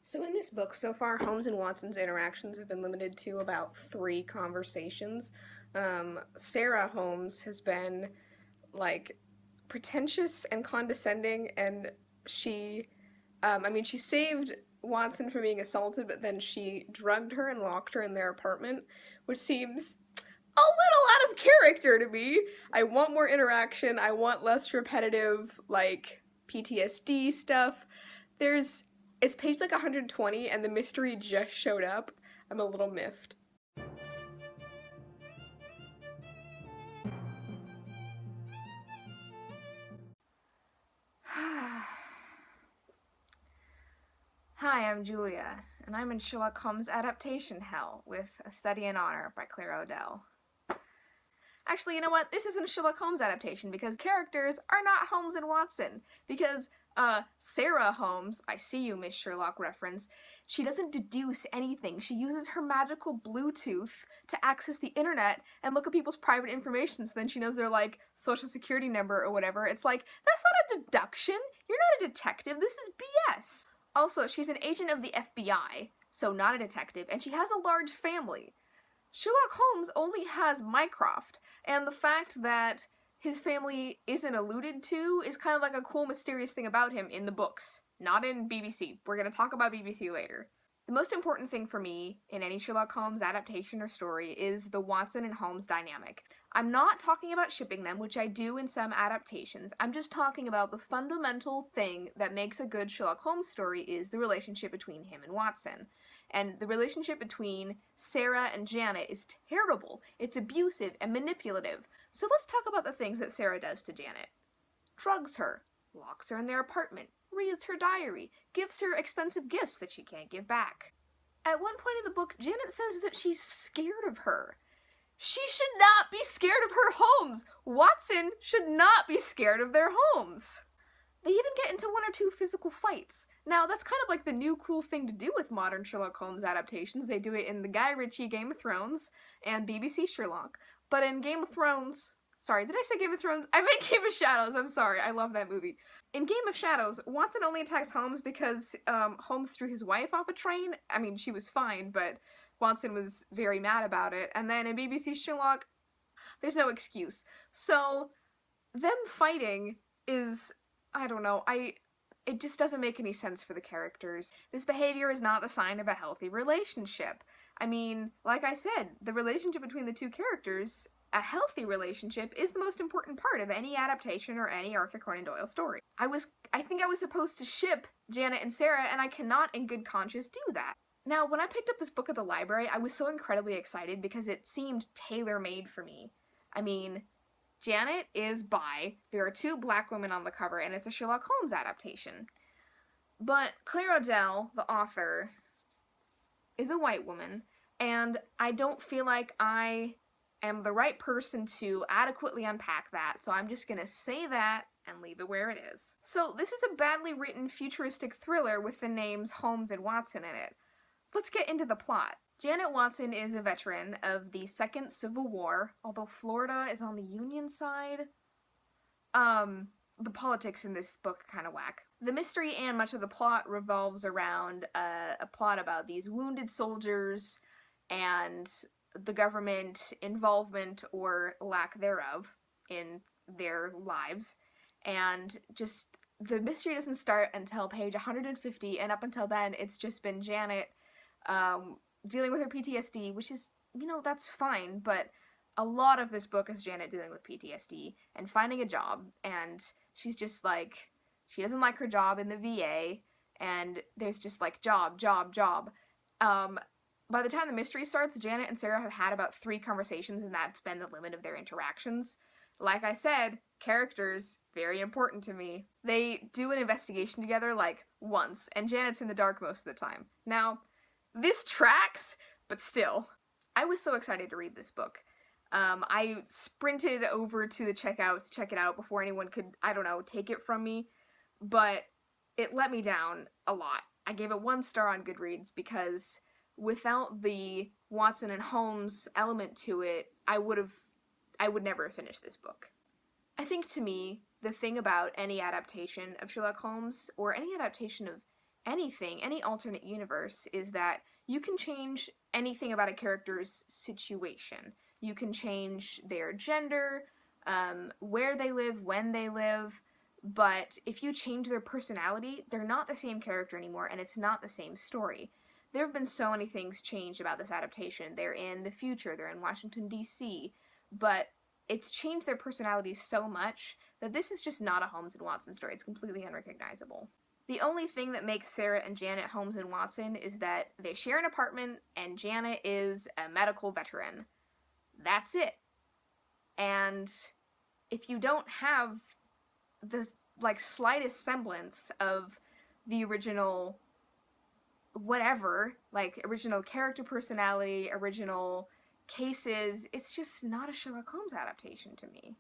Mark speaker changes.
Speaker 1: So in this book, so far, Holmes and Watson's interactions have been limited to about 3 conversations. Sarah Holmes has been like pretentious and condescending, and she saved Watson from being assaulted, but then she drugged her and locked her in their apartment, which seems a little out of character to me. I want more interaction. I want less repetitive, PTSD stuff. There's it's page 120 and the mystery just showed up. I'm a little miffed. Hi, I'm Julia, and I'm in Sherlock Holmes Adaptation Hell with A Study in Honor by Claire O'Dell. Actually, you know what? This isn't a Sherlock Holmes adaptation because characters are not Holmes and Watson. Because, Sarah Holmes, I see you, Miss Sherlock reference, she doesn't deduce anything. She uses her magical Bluetooth to access the internet and look at people's private information so then she knows their, social security number or whatever. It's like, that's not a deduction. You're not a detective. This is BS. Also, she's an agent of the FBI, so not a detective, and she has a large family. Sherlock Holmes only has Mycroft, and the fact that his family isn't alluded to is kind of like a cool, mysterious thing about him in the books, not in BBC. We're going to talk about BBC later. The most important thing for me in any Sherlock Holmes adaptation or story is the Watson and Holmes dynamic. I'm not talking about shipping them, which I do in some adaptations. I'm just talking about the fundamental thing that makes a good Sherlock Holmes story is the relationship between him and Watson. And the relationship between Sarah and Janet is terrible. It's abusive and manipulative. So let's talk about the things that Sarah does to Janet. Drugs her, locks her in their apartment, reads her diary, gives her expensive gifts that she can't give back. At one point in the book, Janet says that she's scared of her. She should not be scared of her Holmes! Watson should not be scared of their Holmes! They even get into 1 or 2 physical fights. Now, that's kind of like the new cool thing to do with modern Sherlock Holmes adaptations. They do it in the Guy Ritchie Game of Thrones and BBC Sherlock. But in Game of Thrones... Sorry, did I say Game of Thrones? I meant Game of Shadows, I'm sorry, I love that movie. In Game of Shadows, Watson only attacks Holmes because Holmes threw his wife off a train. I mean, she was fine, but Watson was very mad about it. And then in BBC Sherlock, there's no excuse. So, them fighting is... I don't know, it just doesn't make any sense for the characters. This behavior is not the sign of a healthy relationship. I mean, like I said, the relationship between the 2 characters, a healthy relationship, is the most important part of any adaptation or any Arthur Conan Doyle story. I think I was supposed to ship Janet and Sarah, and I cannot in good conscience do that. Now, when I picked up this book at the library, I was so incredibly excited because it seemed tailor-made for me. I mean, Janet is bi, there are 2 black women on the cover, and it's a Sherlock Holmes adaptation. But Claire O'Dell, the author, is a white woman, and I don't feel like I am the right person to adequately unpack that, so I'm just gonna say that and leave it where it is. So this is a badly written futuristic thriller with the names Holmes and Watson in it. Let's get into the plot. Janet Watson is a veteran of the Second Civil War, although Florida is on the Union side. The politics in this book are kind of whack. The mystery and much of the plot revolves around a plot about these wounded soldiers and the government involvement or lack thereof in their lives. And just, the mystery doesn't start until page 150, and up until then, it's just been Janet, dealing with her PTSD, which is, that's fine, but a lot of this book is Janet dealing with PTSD and finding a job, and she's just she doesn't like her job in the VA, and there's just job. By the time the mystery starts, Janet and Sarah have had about 3 conversations, and that's been the limit of their interactions. Like I said, characters, very important to me. They do an investigation together, once, and Janet's in the dark most of the time. Now, this tracks, but still. I was so excited to read this book. I sprinted over to the checkout to check it out before anyone could, take it from me, but it let me down a lot. I gave it 1 star on Goodreads because without the Watson and Holmes element to it, I would never have finished this book. I think to me, the thing about any adaptation of Sherlock Holmes, or any adaptation of anything, any alternate universe, is that you can change anything about a character's situation. You can change their gender, where they live, when they live, but if you change their personality, they're not the same character anymore, and it's not the same story. There have been so many things changed about this adaptation. They're in the future, they're in Washington, D.C., but it's changed their personalities so much that this is just not a Holmes and Watson story. It's completely unrecognizable. The only thing that makes Sarah and Janet Holmes and Watson is that they share an apartment and Janet is a medical veteran. That's it. And if you don't have the slightest semblance of the original whatever, original character personality, original cases, it's just not a Sherlock Holmes adaptation to me.